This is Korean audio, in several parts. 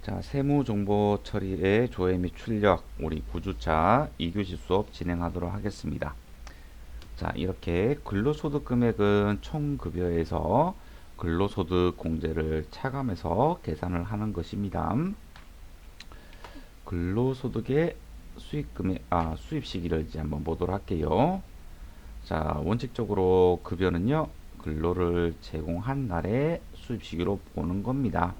자, 세무정보 처리의 조회 및 출력, 우리 9주차 2교시 수업 진행하도록 하겠습니다. 자, 이렇게 근로소득 금액은 총급여에서 근로소득 공제를 차감해서 계산을 하는 것입니다. 근로소득의 수입 시기를 이제 한번 보도록 할게요. 자, 원칙적으로 급여는요, 근로를 제공한 날의 수입 시기로 보는 겁니다.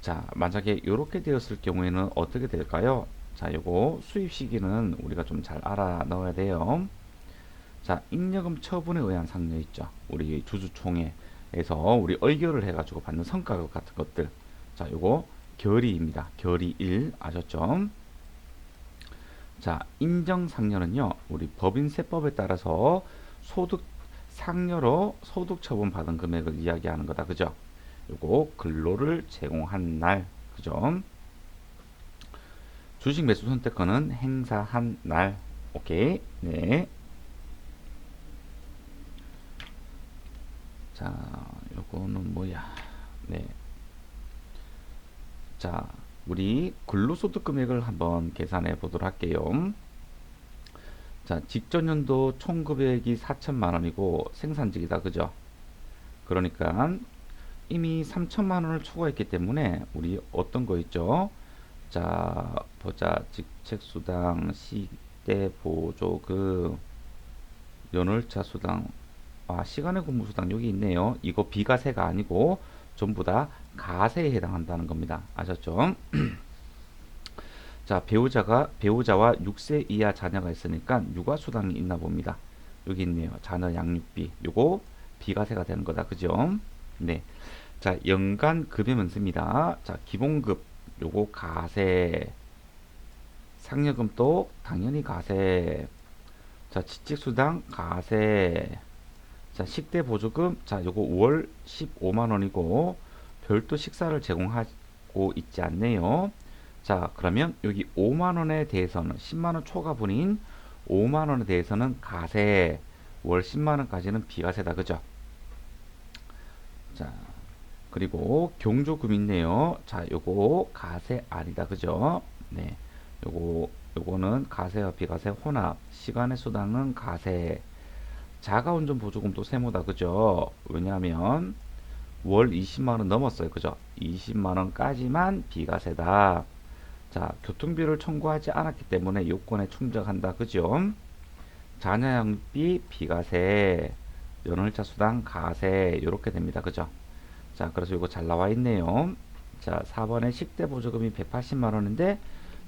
자, 만약에 이렇게 되었을 경우에는 어떻게 될까요? 자, 요거 수입 시기는 우리가 좀 잘 알아 넣어야 돼요. 자, 잉여금 처분에 의한 상여 있죠. 우리 주주총회에서 우리 의결을 해가지고 받는 성과급 같은 것들. 자, 요거 결의입니다. 결의 1 아셨죠? 자, 인정상여는요, 우리 법인세법에 따라서 소득 상여로 소득 처분 받은 금액을 이야기하는 거다. 그죠? 요거 근로를 제공한 날. 그죠? 주식 매수 선택권은 행사한 날. 오케이. 네. 자, 요거는 뭐야? 네. 자, 우리 근로소득 금액을 한번 계산해 보도록 할게요. 자, 직전연도 총급액이 4천만 원이고 생산직이다. 그죠? 그러니까 이미 3천만 원을 초과했기 때문에 우리 어떤 거 있죠? 자, 보자. 직책수당, 시대보조금, 연월차 수당, 시간의 근무수당 여기 있네요. 이거 비과세가 아니고 전부 다 가세에 해당한다는 겁니다. 아셨죠? 자, 배우자와 6세 이하 자녀가 있으니까 육아수당이 있나 봅니다. 여기 있네요. 자녀 양육비. 요거 비과세가 되는 거다. 그죠? 네. 자, 연간 급여 면세입니다. 자, 기본급 요거 가세. 상여금도 당연히 가세. 자, 지책수당 가세. 자, 식대 보조금, 자, 요거 월 15만 원이고 별도 식사를 제공하고 있지 않네요. 자, 그러면 여기 5만 원에 대해서는 10만 원 초과분인 5만 원에 대해서는 가세, 월 10만 원까지는 비과세다. 그죠? 자, 그리고 경조금 있네요. 자, 요거 가세 아니다. 그죠? 네. 요거는 가세와 비과세 혼합. 시간의 수당은 가세. 자가운전 보조금도 세모다. 그죠? 왜냐하면 월 20만원 넘었어요. 그죠? 20만원까지만 비과세다. 자, 교통비를 청구하지 않았기 때문에 요건에 충족한다. 그죠? 자녀양육비 비과세, 연월차 수당 가세 이렇게 됩니다. 그죠? 자, 그래서 이거 잘 나와 있네요. 자, 4번에 식대 보조금이 180만 원인데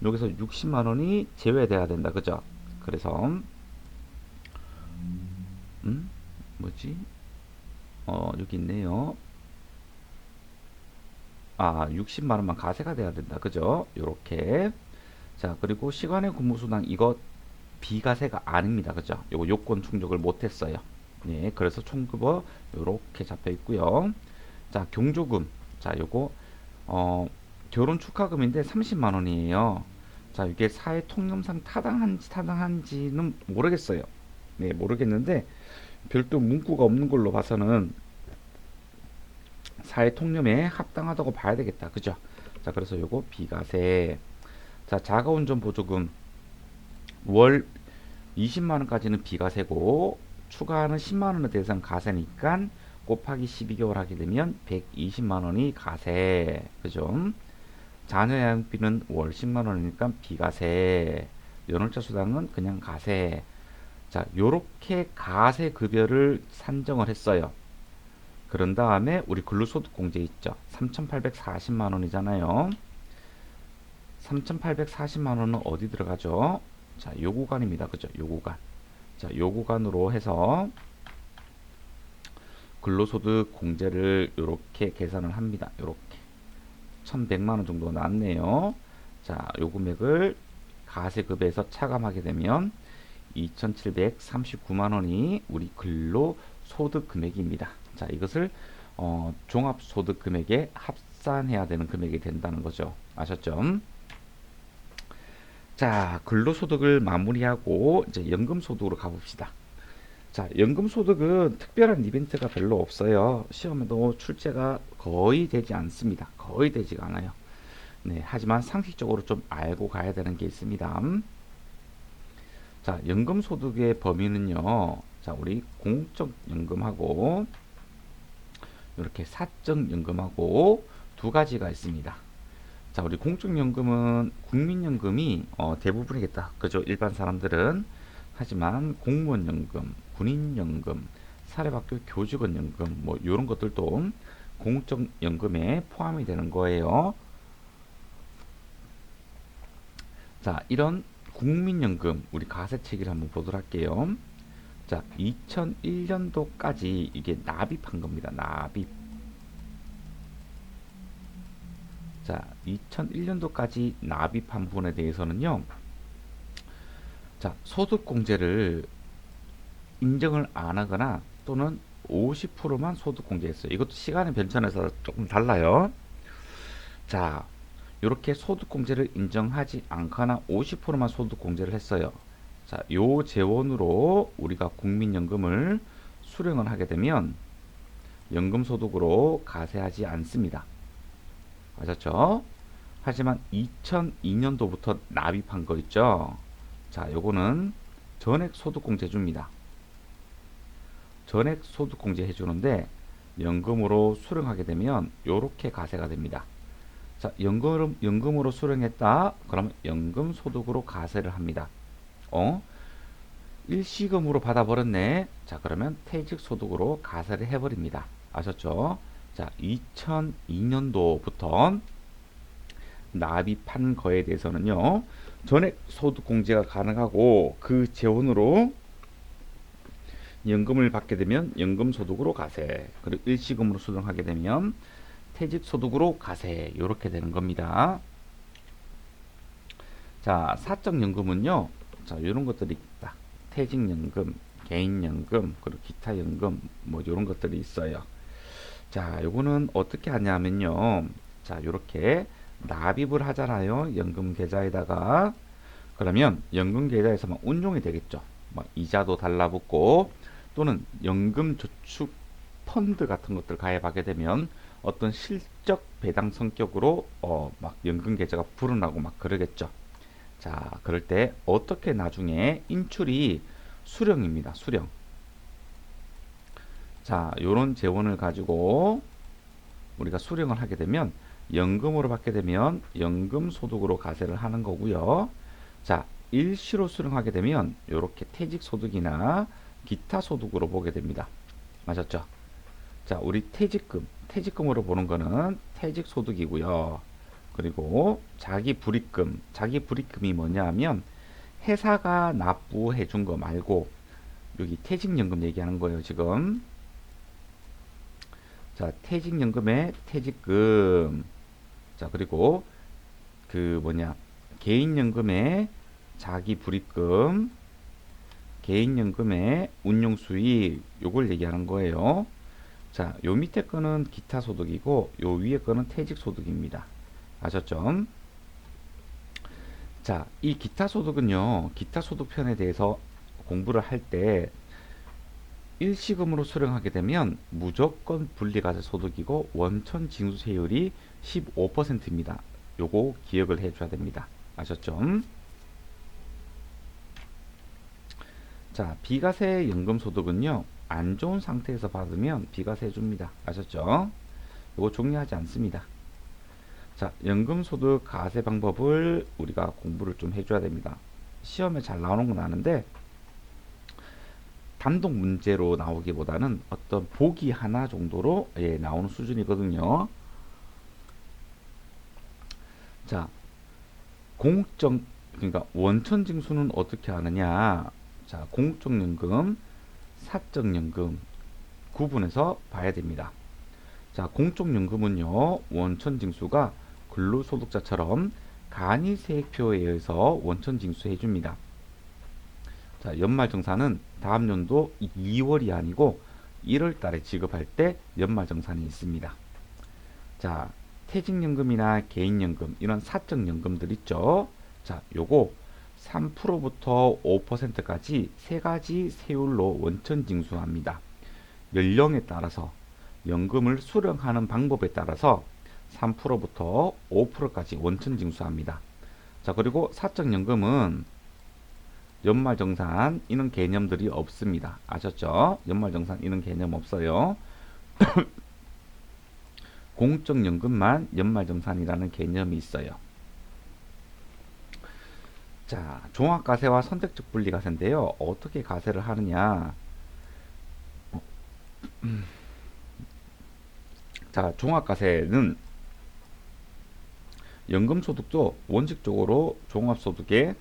여기서 60만 원이 제외돼야 된다. 그죠? 그래서 뭐지? 여기 있네요. 60만 원만 가세가 돼야 된다. 그죠? 요렇게. 자, 그리고 시간의 근무수당 이거 비과세가 아닙니다. 그죠? 요거 요건 충족을 못 했어요. 네, 그래서 총급여 요렇게 잡혀 있고요. 자, 경조금. 자, 요거 결혼 축하금인데 30만 원이에요. 자, 이게 사회 통념상 타당한지는 모르겠어요. 네, 모르겠는데 별도 문구가 없는 걸로 봐서는 사회 통념에 합당하다고 봐야 되겠다. 그죠? 자, 그래서 요거 비과세. 자, 자가운전 보조금 월 20만 원까지는 비과세고 추가하는 10만 원에 대해서는 가세니까 곱하기 12개월 하게 되면 120만 원이 가세. 그죠? 자녀 양육비는 월 10만 원이니까 비과세. 연월차 수당은 그냥 가세. 자, 요렇게 가세 급여를 산정을 했어요. 그런 다음에 우리 근로소득 공제 있죠. 3,840만 원이잖아요. 3,840만 원은 어디 들어가죠? 자, 요 구간입니다. 그죠? 요 구간. 자, 요 구간으로 해서 근로소득 공제를 이렇게 계산을 합니다. 이렇게 1,100만 원 정도 나왔네요. 자, 요 금액을 가세급에서 차감하게 되면 2,739만 원이 우리 근로소득 금액입니다. 자, 이것을 종합소득 금액에 합산해야 되는 금액이 된다는 거죠. 아셨죠? 자, 근로소득을 마무리하고 이제 연금소득으로 가봅시다. 자, 연금소득은 특별한 이벤트가 별로 없어요. 시험에도 출제가 거의 되지 않습니다. 거의 되지가 않아요. 네, 하지만 상식적으로 좀 알고 가야 되는 게 있습니다. 자, 연금소득의 범위는요. 자, 우리 공적 연금하고 이렇게 사적 연금하고 두 가지가 있습니다. 자, 우리 공적 연금은 국민연금이 대부분이겠다. 그죠? 일반 사람들은. 하지만 공무원 연금, 군인 연금, 사립학교 교직원 연금 뭐 이런 것들도 공적 연금에 포함이 되는 거예요. 자, 이런 국민연금 우리 가세체계를 한번 보도록 할게요. 자, 2001년도까지 이게 납입한 겁니다. 납입. 자, 2001년도까지 납입한 부분에 대해서는요. 자, 소득공제를 인정을 안 하거나 또는 50%만 소득공제했어요. 이것도 시간의 변천에서 조금 달라요. 자, 이렇게 소득공제를 인정하지 않거나 50%만 소득공제를 했어요. 자, 요 재원으로 우리가 국민연금을 수령을 하게 되면 연금소득으로 가세하지 않습니다. 아셨죠? 하지만 2002년도부터 납입한 거 있죠? 자, 요거는 전액소득공제줍니다. 전액소득공제 해주는데 연금으로 수령하게 되면 요렇게 가세가 됩니다. 자, 연금으로 수령했다. 그러면 연금소득으로 가세를 합니다. 일시금으로 받아버렸네. 자, 그러면 퇴직소득으로 가세를 해버립니다. 아셨죠? 자, 2002년도부터 납입한 거에 대해서는요. 전액 소득공제가 가능하고 그 재원으로 연금을 받게 되면 연금소득으로 가세. 그리고 일시금으로 수령하게 되면 퇴직소득으로 가세. 이렇게 되는 겁니다. 자, 사적연금은요. 자, 이런 것들이 있다. 퇴직연금, 개인연금, 그리고 기타 연금, 뭐 이런 것들이 있어요. 자, 요거는 어떻게 하냐면요. 자, 요렇게 납입을 하잖아요. 연금 계좌에다가. 그러면 연금 계좌에서만 운용이 되겠죠. 뭐 이자도 달라붙고 또는 연금 저축 펀드 같은 것들 가입하게 되면 어떤 실적 배당 성격으로 막 연금 계좌가 불어나고 막 그러겠죠. 자, 그럴 때 어떻게 나중에 인출이 수령입니다. 수령. 자, 요런 재원을 가지고 우리가 수령을 하게 되면 연금으로 받게 되면 연금 소득으로 가세를 하는 거고요. 자, 일시로 수령하게 되면 이렇게 퇴직 소득이나 기타 소득으로 보게 됩니다. 맞았죠? 자, 우리 퇴직금으로 보는 거는 퇴직 소득이고요. 그리고 자기 불입금이 뭐냐 하면 회사가 납부해 준 거 말고 여기 퇴직연금 얘기하는 거예요, 지금. 자, 퇴직연금에 퇴직금. 자, 그리고 개인연금에 자기 불입금, 개인연금에 운용수익, 요걸 얘기하는 거예요. 자, 요 밑에 거는 기타 소득이고, 요 위에 거는 퇴직 소득입니다. 아셨죠? 자, 이 기타 소득은요, 기타 소득편에 대해서 공부를 할 때, 일시금으로 수령하게 되면 무조건 분리과세 소득이고 원천 징수세율이 15%입니다. 요거 기억을 해줘야 됩니다. 아셨죠? 자, 비과세 연금소득은요, 안 좋은 상태에서 받으면 비과세 해줍니다. 아셨죠? 요거 종료하지 않습니다. 자, 연금소득 과세 방법을 우리가 공부를 좀 해줘야 됩니다. 시험에 잘 나오는 건 아는데, 단독 문제로 나오기보다는 어떤 보기 하나 정도로 나오는 수준이거든요. 자, 그러니까 원천징수는 어떻게 하느냐? 자, 공적연금, 사적연금 구분해서 봐야 됩니다. 자, 공적연금은요, 원천징수가 근로소득자처럼 간이세액표에 의해서 원천징수해 줍니다. 자, 연말정산은 다음 연도 2월이 아니고 1월 달에 지급할 때 연말정산이 있습니다. 자, 퇴직연금이나 개인연금, 이런 사적연금들 있죠. 자, 요거 3%부터 5%까지 세 가지 세율로 원천징수합니다. 연령에 따라서 연금을 수령하는 방법에 따라서 3%부터 5%까지 원천 징수합니다. 자, 그리고 사적연금은 연말정산 이런 개념들이 없습니다. 아셨죠? 연말정산 이런 개념 없어요. 공적연금만 연말정산이라는 개념이 있어요. 자, 종합과세와 선택적 분리과세인데요. 어떻게 과세를 하느냐? 자, 종합과세는 연금소득도 원칙적으로 종합소득에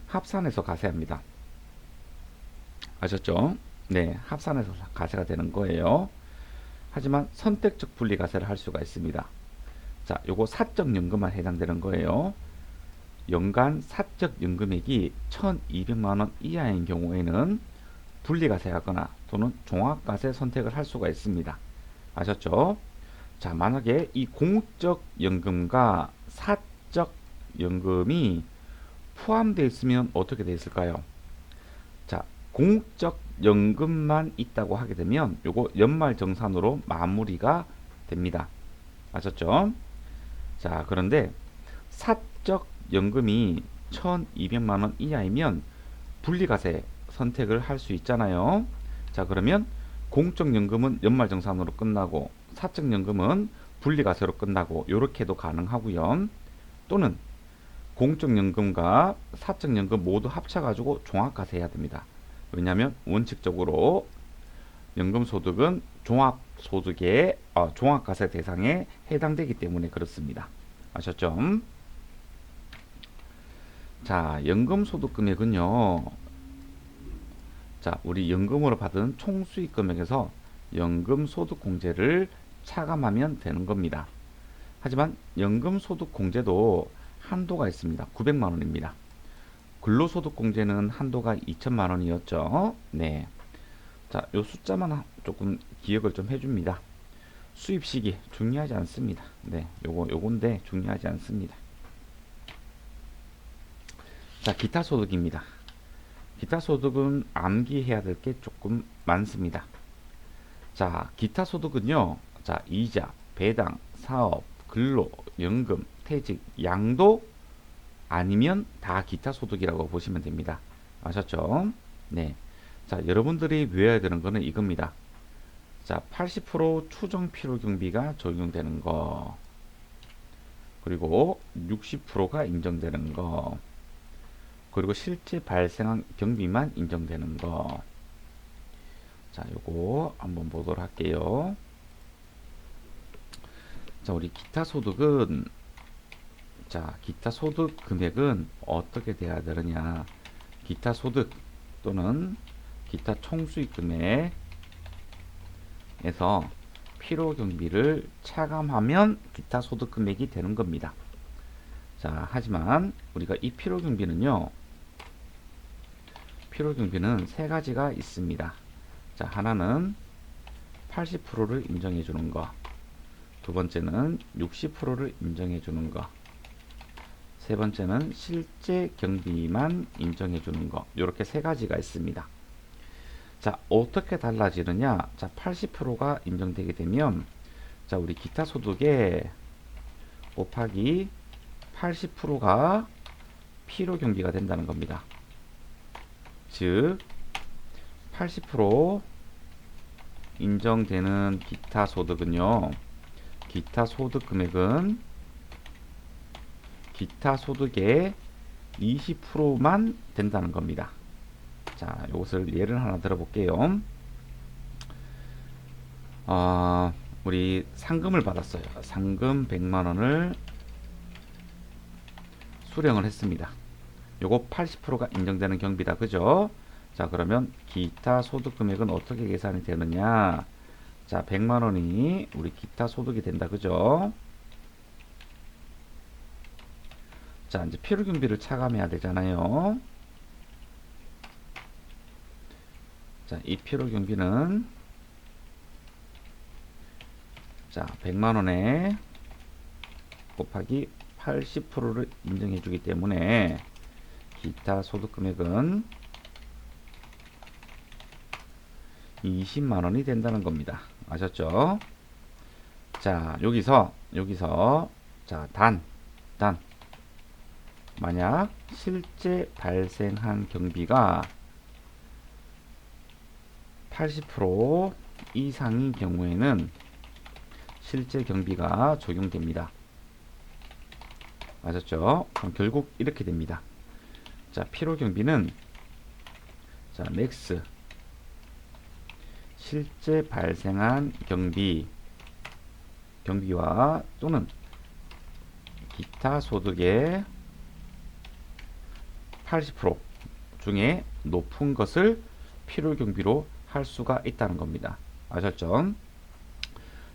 합산해서 과세합니다. 아셨죠? 네, 합산해서 과세가 되는 거예요. 하지만 선택적 분리 과세를 할 수가 있습니다. 자, 요거 사적연금만 해당되는 거예요. 연간 사적 연금액이 1,200만 원 이하인 경우에는 분리과세하거나 또는 종합과세 선택을 할 수가 있습니다. 아셨죠? 자, 만약에 이 공적 연금과 사적 연금이 포함되어 있으면 어떻게 되어 있을까요? 자, 공적 연금만 있다고 하게 되면 요거 연말정산으로 마무리가 됩니다. 아셨죠? 자, 그런데 사적 연금이 1,200만 원 이하이면 분리과세 선택을 할 수 있잖아요. 자, 그러면 공적연금은 연말정산으로 끝나고 사적연금은 분리과세로 끝나고 요렇게도 가능하고요. 또는 공적연금과 사적연금 모두 합쳐가지고 종합과세 해야 됩니다. 왜냐하면 원칙적으로 연금소득은 종합소득의 종합과세 대상에 해당되기 때문에 그렇습니다. 아셨죠? 자, 연금소득 금액은요. 자, 우리 연금으로 받은 총수익 금액에서 연금소득공제를 차감하면 되는 겁니다. 하지만 연금소득공제도 한도가 있습니다. 900만 원입니다. 근로소득공제는 한도가 2천만 원이었죠. 네. 자, 요 숫자만 조금 기억을 좀 해줍니다. 수입시기 중요하지 않습니다. 네, 요건데 중요하지 않습니다. 자, 기타 소득입니다. 기타 소득은 암기해야 될 게 조금 많습니다. 자, 기타 소득은요. 자, 이자, 배당, 사업, 근로, 연금, 퇴직, 양도 아니면 다 기타 소득이라고 보시면 됩니다. 아셨죠? 네. 자, 여러분들이 외워야 되는 거는 이겁니다. 자, 80% 추정 필요 경비가 적용되는 거. 그리고 60%가 인정되는 거. 그리고 실제 발생한 경비만 인정되는 거. 자, 요거 한번 보도록 할게요. 자, 우리 기타 소득은 자, 기타 소득 금액은 어떻게 돼야 되느냐? 기타 소득 또는 기타 총수익 금액에서 필요 경비를 차감하면 기타 소득 금액이 되는 겁니다. 자, 하지만 우리가 이 필요 경비는요. 필요 경비는 세 가지가 있습니다. 자, 하나는 80%를 인정해 주는 거. 두 번째는 60%를 인정해 주는 거. 세 번째는 실제 경비만 인정해 주는 거. 이렇게 세 가지가 있습니다. 자, 어떻게 달라지느냐? 자, 80%가 인정되게 되면 자, 우리 기타 소득에 곱하기 80%가 필요 경비가 된다는 겁니다. 즉 80% 인정되는 기타 소득은요. 기타 소득 금액은 기타 소득의 20%만 된다는 겁니다. 자, 이것을 예를 하나 들어볼게요. 우리 상금을 받았어요. 상금 100만 원을 수령을 했습니다. 요거 80%가 인정되는 경비다. 그죠? 자, 그러면 기타 소득 금액은 어떻게 계산이 되느냐? 자, 100만 원이 우리 기타 소득이 된다. 그죠? 자, 이제 필요 경비를 차감해야 되잖아요. 자, 이 필요 경비는 자, 100만 원에 곱하기 80%를 인정해 주기 때문에 기타 소득 금액은 20만 원이 된다는 겁니다. 아셨죠? 자, 여기서 자, 단 만약 실제 발생한 경비가 80% 이상인 경우에는 실제 경비가 적용됩니다. 맞았죠? 그럼 결국 이렇게 됩니다. 자, 필요 경비는 자, 맥스 실제 발생한 경비와 또는 기타 소득의 80% 중에 높은 것을 필요 경비로 할 수가 있다는 겁니다. 아셨죠?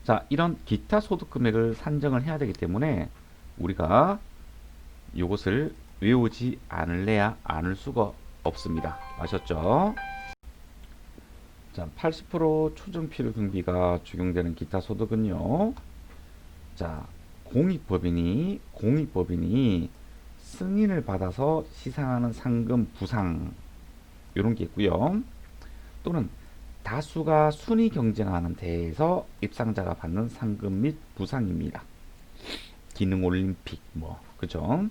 자, 이런 기타 소득 금액을 산정을 해야 되기 때문에 우리가 이것을 외우지 않을 수가 없습니다. 아셨죠? 자, 80% 초정 필요 경비가 적용되는 기타 소득은요. 자, 공익법인이 승인을 받아서 시상하는 상금 부상 이런 게 있고요. 또는 다수가 순위 경쟁하는 대회에서 입상자가 받는 상금 및 부상입니다. 기능 올림픽 그죠?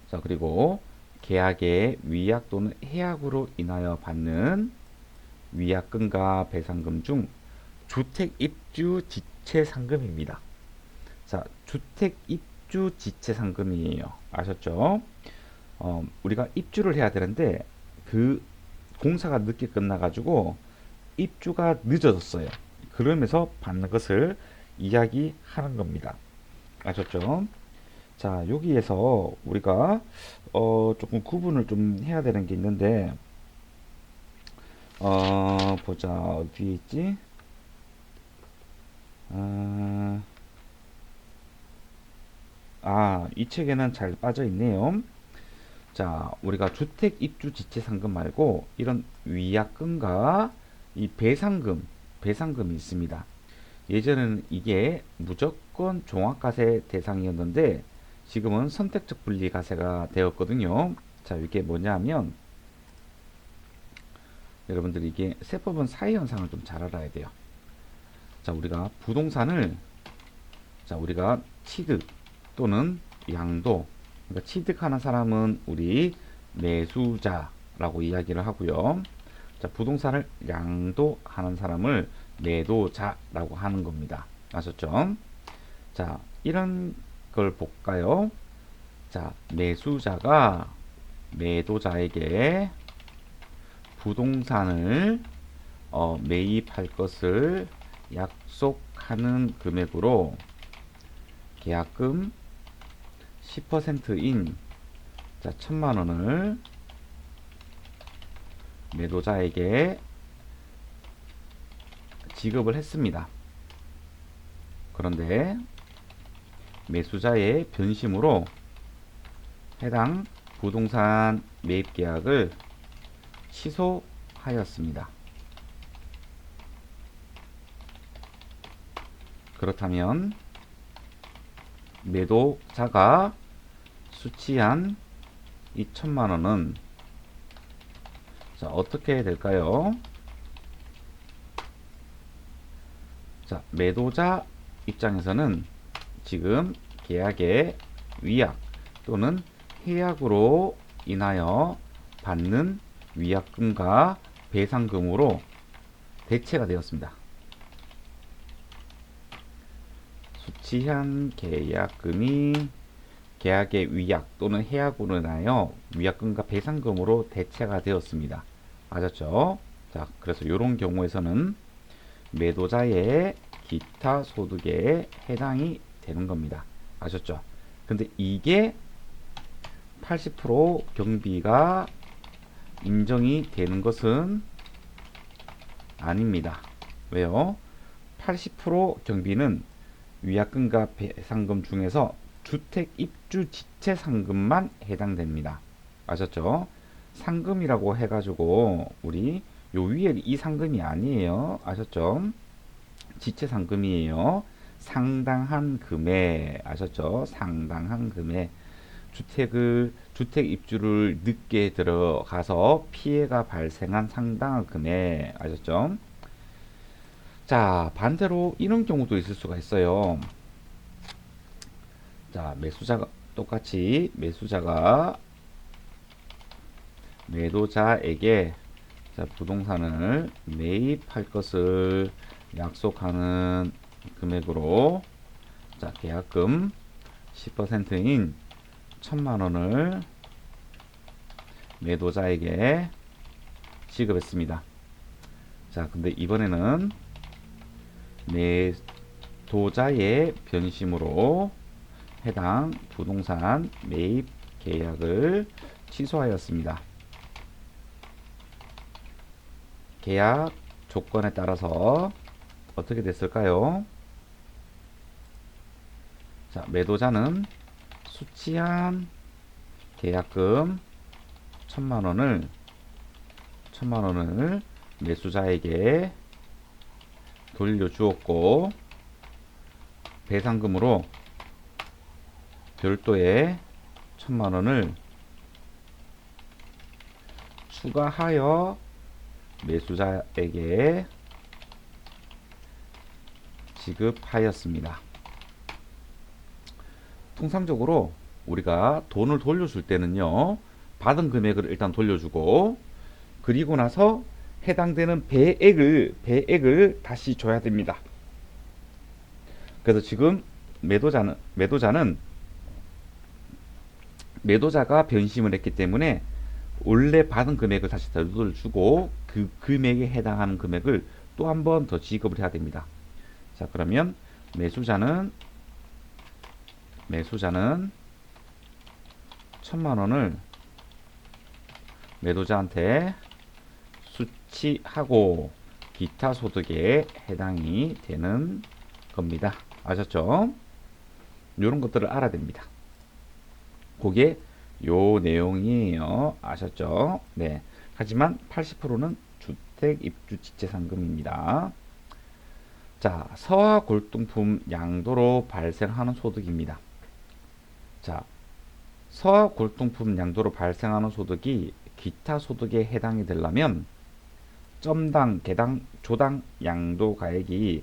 자, 그리고 계약의 위약 또는 해약으로 인하여 받는 위약금과 배상금 중 주택 입주 지체 상금입니다. 자, 주택 입주 지체 상금이에요. 아셨죠? 우리가 입주를 해야 되는데 그 공사가 늦게 끝나가지고 입주가 늦어졌어요. 그러면서 받는 것을 이야기하는 겁니다. 아셨죠? 자, 여기에서 우리가 조금 구분을 좀 해야 되는 게 있는데 보자, 어디에 있지? 이 책에는 잘 빠져 있네요. 자, 우리가 주택 입주 지체 상금 말고 이런 위약금과 이 배상금이 있습니다. 예전에는 이게 무조건 종합과세 대상이었는데 지금은 선택적 분리과세가 되었거든요. 자, 이게 뭐냐면 여러분들이 이게 세법은 사회 현상을 좀 잘 알아야 돼요. 자, 우리가 부동산을 우리가 취득 또는 양도, 그러니까 취득하는 사람은 우리 매수자라고 이야기를 하고요. 자, 부동산을 양도하는 사람을 매도자라고 하는 겁니다. 아셨죠? 자, 이런 걸 볼까요? 자, 매수자가 매도자에게 부동산을 매입할 것을 약속하는 금액으로 계약금 10%인 자, 1,000,000원을 매도자에게 지급을 했습니다. 그런데 매수자의 변심으로 해당 부동산 매입 계약을 취소하였습니다. 그렇다면 매도자가 수취한 이 1,000,000원은 자, 어떻게 될까요? 자, 매도자 입장에서는 지금 계약의 위약 또는 해약으로 인하여 받는 위약금과 배상금으로 대체가 되었습니다. 수취한 계약금이 계약의 위약 또는 해약으로 인하여 위약금과 배상금으로 대체가 되었습니다. 아셨죠? 자, 그래서 이런 경우에서는 매도자의 기타 소득에 해당이 되는 겁니다. 아셨죠? 근데 이게 80% 경비가 인정이 되는 것은 아닙니다. 왜요? 80% 경비는 위약금과 배상금 중에서 주택 입주 지체 상금만 해당됩니다. 아셨죠? 상금이라고 해가지고 우리 요 위에 이 상금이 아니에요. 아셨죠? 지체 상금이에요. 상당한 금액. 아셨죠? 상당한 금액. 주택 입주를 늦게 들어가서 피해가 발생한 상당한 금액. 아셨죠? 자, 반대로 이런 경우도 있을 수가 있어요. 자, 매수자가 똑같이 매도자에게 자, 부동산을 매입할 것을 약속하는 금액으로 자, 계약금 10%인 1000만 원을 매도자에게 지급했습니다. 자, 근데 이번에는 매도자의 변심으로 해당 부동산 매입 계약을 취소하였습니다. 계약 조건에 따라서 어떻게 됐을까요? 자, 매도자는 수취한 계약금 1000만 원을 매수자에게 돌려주었고, 배상금으로 별도의 1000만 원을 추가하여 매수자에게 지급하였습니다. 통상적으로 우리가 돈을 돌려줄 때는요, 받은 금액을 일단 돌려주고, 그리고 나서 해당되는 배액을 다시 줘야 됩니다. 그래서 지금 매도자가 변심을 했기 때문에 원래 받은 금액을 다시 돌려주고 그 금액에 해당하는 금액을 또 한 번 더 지급을 해야 됩니다. 자, 그러면 매수자는 1000만 원을 매도자한테 수취하고 기타 소득에 해당이 되는 겁니다. 아셨죠? 이런 것들을 알아야 됩니다. 그게 요 내용이에요. 아셨죠? 네. 하지만 80%는 주택 입주 지체 상금입니다. 자, 서화 골동품 양도로 발생하는 소득입니다. 자, 서화 골동품 양도로 발생하는 소득이 기타 소득에 해당이 되려면 점당, 개당, 조당 양도 가액이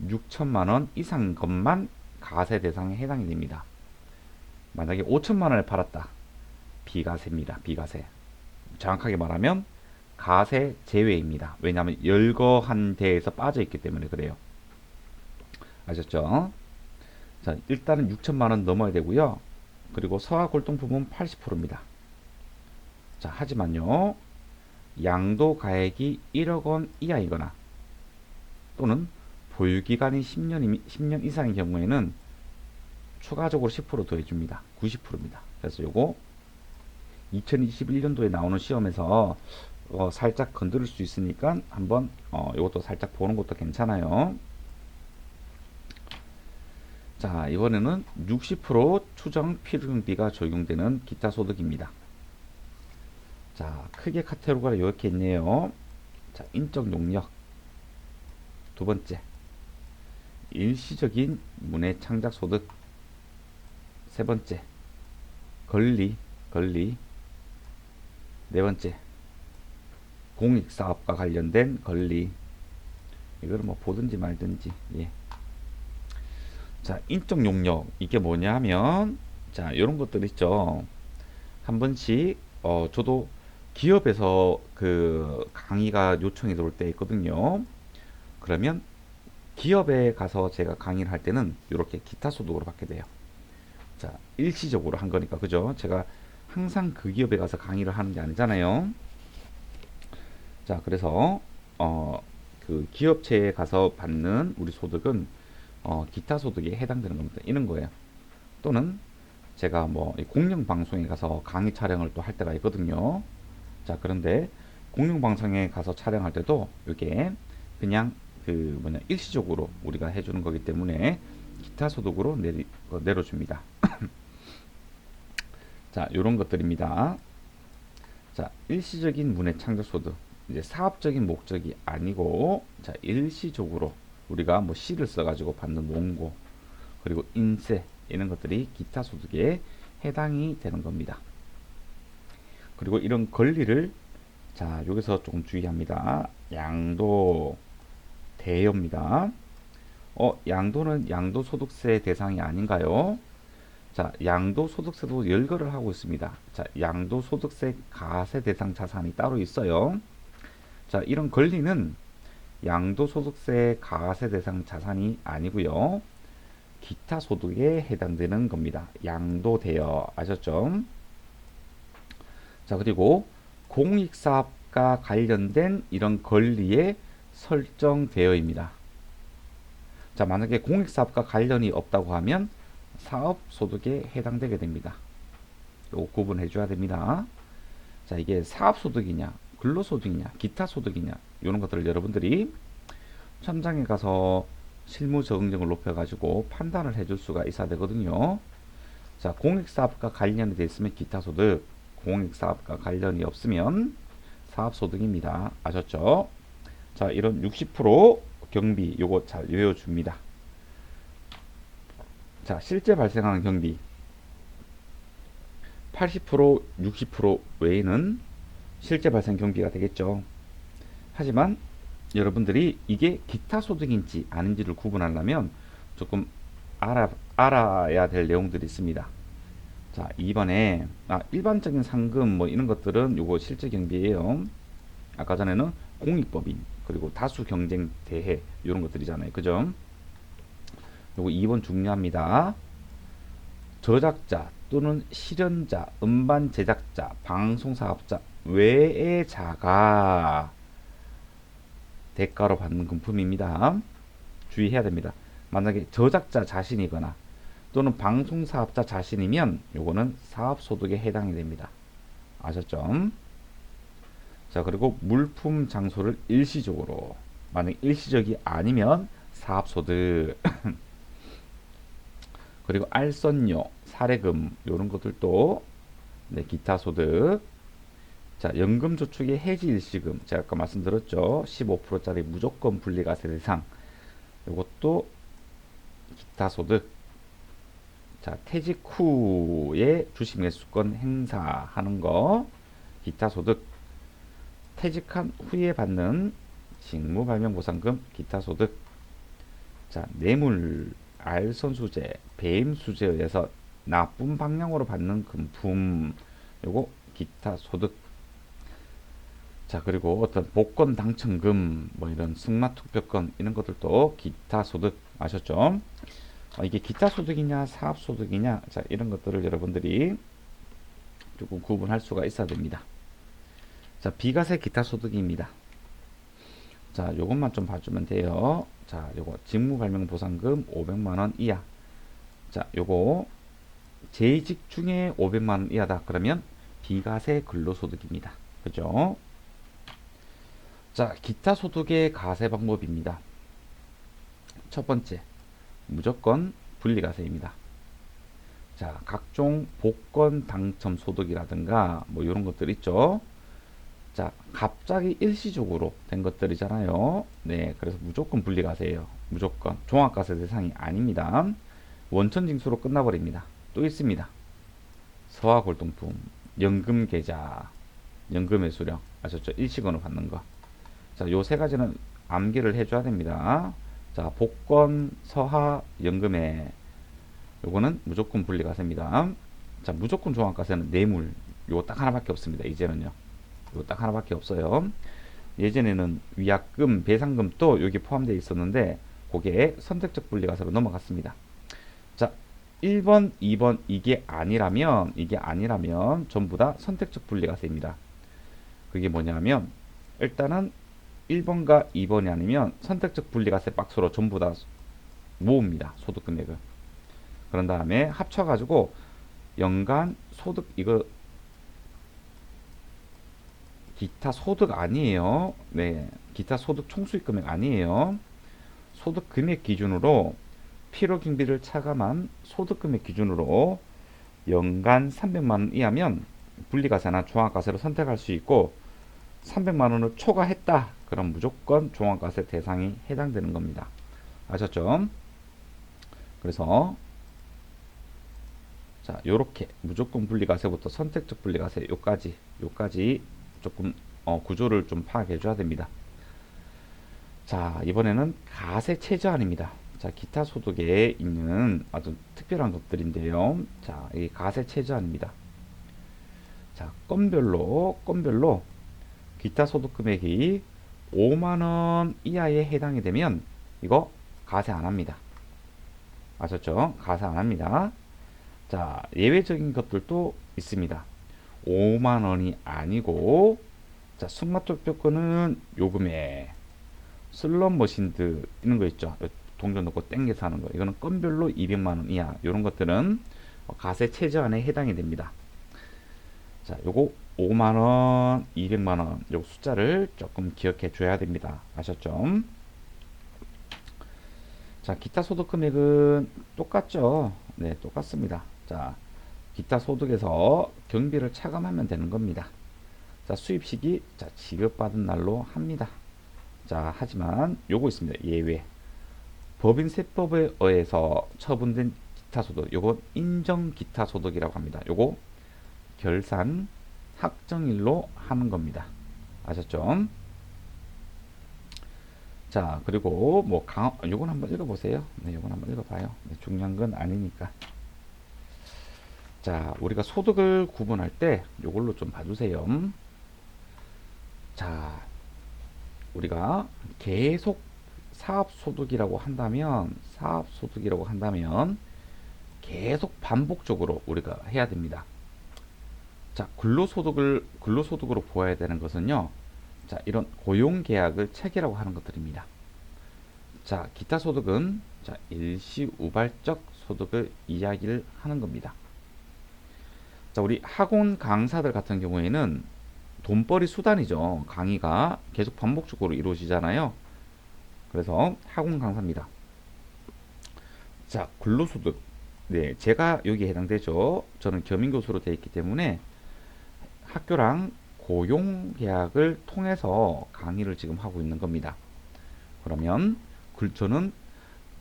6천만 원 이상 것만 가세 대상에 해당이 됩니다. 만약에 5천만 원을 팔았다. 비과세입니다. 비과세. 정확하게 말하면 가세 제외입니다. 왜냐하면 열거한 데에서 빠져 있기 때문에 그래요. 아셨죠? 자, 일단은 6천만 원 넘어야 되고요. 그리고 서화 골동품은 80%입니다. 자, 하지만요. 양도 가액이 1억 원 이하이거나 또는 보유기간이 10년 이상인 경우에는 추가적으로 10% 더해줍니다. 90%입니다. 그래서 요거 2021년도에 나오는 시험에서 살짝 건드릴 수 있으니까 한번 이것도 살짝 보는 것도 괜찮아요. 자, 이번에는 60% 추정 필요비가 적용되는 기타 소득입니다. 자, 크게 카테고리가 이렇게 있네요. 자, 인적 용역. 두 번째, 일시적인 문해 창작 소득. 세 번째, 권리. 네 번째, 공익사업과 관련된 권리. 이거는 뭐 보든지 말든지. 예. 자, 인적 용역. 이게 뭐냐 하면, 자, 이런 것들 있죠. 한 번씩, 저도 기업에서 그 강의가 요청이 들어올 때 있거든요. 그러면 기업에 가서 제가 강의를 할 때는 이렇게 기타 소득으로 받게 돼요. 자, 일시적으로 한 거니까, 그죠? 제가 항상 그 기업에 가서 강의를 하는 게 아니잖아요. 자, 그래서 그 기업체에 가서 받는 우리 소득은 기타 소득에 해당되는 겁니다. 이런 거예요. 또는 제가 뭐 공영방송에 가서 강의 촬영을 또 할 때가 있거든요. 자, 그런데 공영방송에 가서 촬영할 때도 이게 그냥 그 뭐냐 일시적으로 우리가 해주는 거기 때문에 기타 소득으로 내려줍니다. 자, 요런 것들입니다. 자, 일시적인 문해 창작 소득. 이제 사업적인 목적이 아니고, 자, 일시적으로 우리가 뭐 시를 써가지고 받는 원고, 그리고 인세, 이런 것들이 기타 소득에 해당이 되는 겁니다. 그리고 이런 권리를, 자, 여기서 조금 주의합니다. 양도, 대여입니다. 양도는 양도소득세 대상이 아닌가요? 자, 양도소득세도 열거를 하고 있습니다. 자, 양도소득세 가세 대상 자산이 따로 있어요. 자, 이런 권리는 양도소득세 가세 대상 자산이 아니고요. 기타 소득에 해당되는 겁니다. 양도대여 아셨죠? 자, 그리고 공익사업과 관련된 이런 권리에 설정되어입니다. 자, 만약에 공익사업과 관련이 없다고 하면 사업소득에 해당되게 됩니다. 요거 구분해 줘야 됩니다. 자, 이게 사업소득이냐 근로소득이냐 기타소득이냐 이런 것들을 여러분들이 현장에 가서 실무 적응력을 높여가지고 판단을 해줄 수가 있어야 되거든요. 자, 공익사업과 관련이 돼 있으면 기타소득, 공익사업과 관련이 없으면 사업소득입니다. 아셨죠? 자, 이런 60% 경비 요거 잘 외워줍니다. 자, 실제 발생하는 경비 80%, 60% 외에는 실제 발생 경비가 되겠죠. 하지만 여러분들이 이게 기타 소득인지 아닌지를 구분하려면 조금 알아야 될 내용들이 있습니다. 자, 2번에 일반적인 상금 뭐 이런 것들은 요거 실제 경비예요. 아까 전에는 공익법인 그리고 다수 경쟁 대해 이런 것들이잖아요. 그죠? 요거 2번 중요합니다. 저작자 또는 실현자, 음반 제작자, 방송사업자 외의 자가 대가로 받는 금품입니다. 주의해야 됩니다. 만약에 저작자 자신이거나 또는 방송사업자 자신이면 요거는 사업소득에 해당이 됩니다. 아셨죠? 자, 그리고 물품 장소를 일시적으로, 만약 일시적이 아니면 사업소득 그리고 알선료, 사례금 이런 것들도 네, 기타소득. 자, 연금저축의 해지일시금 제가 아까 말씀드렸죠. 15%짜리 무조건 분리과세 대상 이것도 기타소득. 자, 퇴직 후에 주식매수권 행사하는 거 기타소득. 퇴직한 후에 받는 직무발명보상금 기타소득. 자, 뇌물, 알선수재, 배임수재에 의해서 나쁜 방향으로 받는 금품 요거 기타소득. 자, 그리고 어떤 복권 당첨금 뭐 이런 승마투표권 이런 것들도 기타소득. 아셨죠? 이게 기타소득이냐 사업소득이냐 자 이런 것들을 여러분들이 조금 구분할 수가 있어야 됩니다. 자, 비과세 기타소득입니다. 자, 요것만 좀 봐주면 돼요. 자, 요거 직무발명보상금 500만원 이하. 자, 요거 재직 중에 500만원 이하다 그러면 비과세 근로소득입니다. 그죠? 자, 기타 소득의 과세 방법입니다. 첫 번째, 무조건 분리과세입니다. 자, 각종 복권 당첨 소득이라든가 뭐 이런 것들 있죠. 자, 갑자기 일시적으로 된 것들이잖아요. 네, 그래서 무조건 분리과세예요. 무조건 종합과세 대상이 아닙니다. 원천징수로 끝나버립니다. 또 있습니다. 서화골동품, 연금계좌, 연금회수령 아셨죠? 일시건으로 받는 거. 자, 요 세 가지는 암기를 해줘야 됩니다. 자, 복권, 서하, 연금에 요거는 무조건 분리과세입니다. 자, 무조건 종합과세는 뇌물 요거 딱 하나밖에 없습니다. 이제는요. 요거 딱 하나밖에 없어요. 예전에는 위약금, 배상금도 여기 포함되어 있었는데 그게 선택적 분리과세로 넘어갔습니다. 자, 1번, 2번 이게 아니라면 전부 다 선택적 분리과세입니다. 그게 뭐냐면 일단은 1번과 2번이 아니면 선택적 분리과세 박스로 전부 다 모읍니다. 소득 금액을. 그런 다음에 합쳐가지고 연간 소득 이거 기타 소득 아니에요. 네, 기타 소득 총수익 금액 아니에요. 소득 금액 기준으로 필요 경비를 차감한 소득 금액 기준으로 연간 300만원 이하면 분리과세나 종합과세로 선택할 수 있고 300만원을 초과했다. 그럼 무조건 종합과세 대상이 해당되는 겁니다. 아셨죠? 그래서 자, 요렇게 무조건 분리과세부터 선택적 분리과세 요까지 조금 구조를 좀 파악해 줘야 됩니다. 자, 이번에는 가세 최저한입니다. 자, 기타 소득에 있는 아주 특별한 것들인데요. 자, 이 가세 최저한입니다. 자, 건별로 기타 소득 금액이 5만 원 이하에 해당이 되면 이거 가세 안 합니다. 아셨죠? 가세 안 합니다. 자, 예외적인 것들도 있습니다. 5만 원이 아니고, 자, 승마투표권은 요금에 슬롯 머신드 이런 거 있죠. 동전 넣고 땡겨서 하는 거. 이거는 건별로 200만 원 이하. 이런 것들은 가세 최저한에 해당이 됩니다. 자, 요거 5만 원, 200만 원. 요 숫자를 조금 기억해 줘야 됩니다. 아셨죠? 자, 기타 소득 금액은 똑같죠? 네, 똑같습니다. 자, 기타 소득에서 경비를 차감하면 되는 겁니다. 자, 수입식이 자, 지급받은 날로 합니다. 자, 하지만 요거 있습니다. 예외. 법인세법에 의해서 처분된 기타 소득, 요건 인정 기타 소득이라고 합니다. 요거 결산 확정일로 하는 겁니다. 아셨죠? 자, 그리고 뭐 요건 한번 읽어보세요. 네, 요건 한번 읽어봐요. 네, 중요한 건 아니니까. 자, 우리가 소득을 구분할 때 요걸로 좀 봐주세요. 자, 우리가 계속 사업소득이라고 한다면 계속 반복적으로 우리가 해야 됩니다. 자, 근로소득으로 보아야 되는 것은요. 자, 이런 고용계약을 체결하고 하는 것들입니다. 자, 기타 소득은 자, 일시우발적 소득을 이야기를 하는 겁니다. 자, 우리 학원 강사들 같은 경우에는 돈벌이 수단이죠. 강의가 계속 반복적으로 이루어지잖아요. 그래서 학원 강사입니다. 자, 근로소득. 네, 제가 여기에 해당되죠. 저는 겸임교수로 되어 있기 때문에 학교랑 고용계약을 통해서 강의를 지금 하고 있는 겁니다. 그러면 저는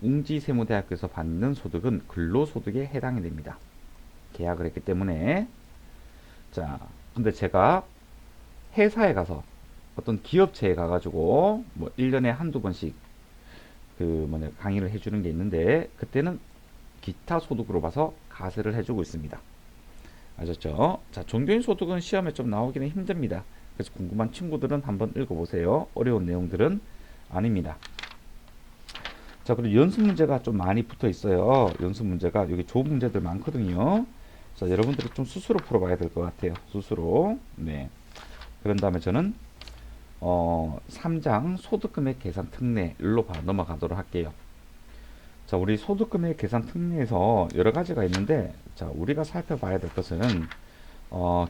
웅지세무대학교에서 받는 소득은 근로소득에 해당이 됩니다. 계약을 했기 때문에. 자, 근데 제가 회사에 가서 어떤 기업체에 가가지고 뭐 1년에 한두 번씩 강의를 해주는 게 있는데 그때는 기타 소득으로 봐서 가세를 해주고 있습니다. 아셨죠? 자, 종교인 소득은 시험에 좀 나오기는 힘듭니다. 그래서 궁금한 친구들은 한번 읽어보세요. 어려운 내용들은 아닙니다. 자, 그리고 연습 문제가 좀 많이 붙어 있어요. 연습 문제가 여기 좋은 문제들 많거든요. 자, 여러분들이 좀 스스로 풀어봐야 될 것 같아요. 스스로. 네. 그런 다음에 저는 3장 소득금액 계산 특례로 넘어가도록 할게요. 자, 우리 소득금액 계산 특례에서 여러 가지가 있는데, 자, 우리가 살펴봐야 될 것은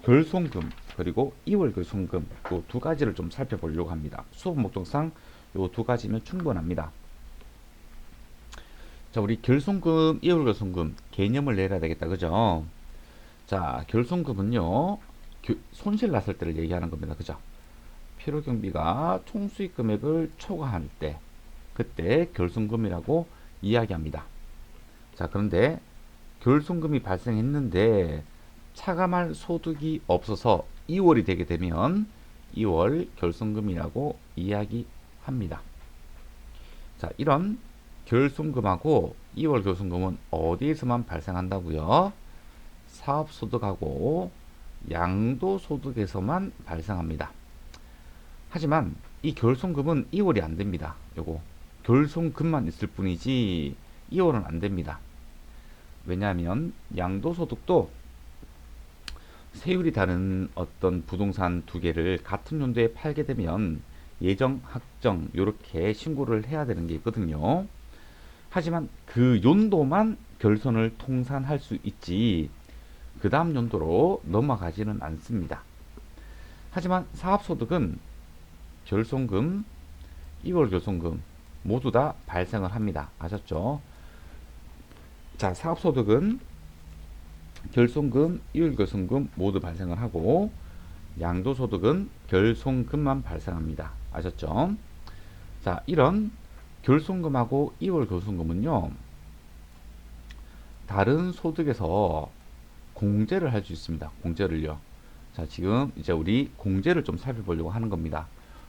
결손금 그리고 2월 결손금 이 두 가지를 좀 살펴보려고 합니다. 수업 목적상 이 두 가지면 충분합니다. 자, 우리 결손금, 2월 결손금 개념을 내려야 되겠다, 그죠? 자, 결손금은요 손실 났을 때를 얘기하는 겁니다, 그죠? 필요경비가 총수익 금액을 초과할 때 그때 결손금이라고 이야기합니다. 자, 그런데 결손금이 발생했는데 차감할 소득이 없어서 2월이 되게 되면 2월 결손금이라고 이야기합니다. 자, 이런 결손금하고 2월 결손금은 어디에서만 발생한다고요? 사업소득하고 양도소득에서만 발생합니다. 하지만 이 결손금은 2월이 안 됩니다. 요거 결손금만 있을 뿐이지 2월은 안 됩니다. 왜냐하면 양도소득도 세율이 다른 어떤 부동산 두 개를 같은 연도에 팔게 되면 예정, 확정 이렇게 신고를 해야 되는 게 있거든요. 하지만 그 연도만 결손을 통산할 수 있지 그 다음 연도로 넘어가지는 않습니다. 하지만 사업소득은 결손금, 2월 결손금 모두 다 발생을 합니다. 아셨죠? 자, 사업소득은 결손금, 2월 결손금 모두 발생을 하고 양도소득은 결손금만 발생합니다. 아셨죠? 자, 이런 결손금하고 2월 결손금은요 다른 소득에서 공제를 할 수 있습니다. 공제를요. 자, 지금 이제 우리 공제를 좀 살펴보려고 하는 겁니다.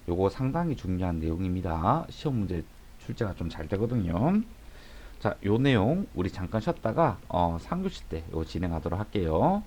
요거 상당히 중요한 내용입니다. 시험 문제 출제가 좀 잘 되거든요. 자, 요 내용 우리 잠깐 쉬었다가 3교시 때 요거 진행하도록 할게요.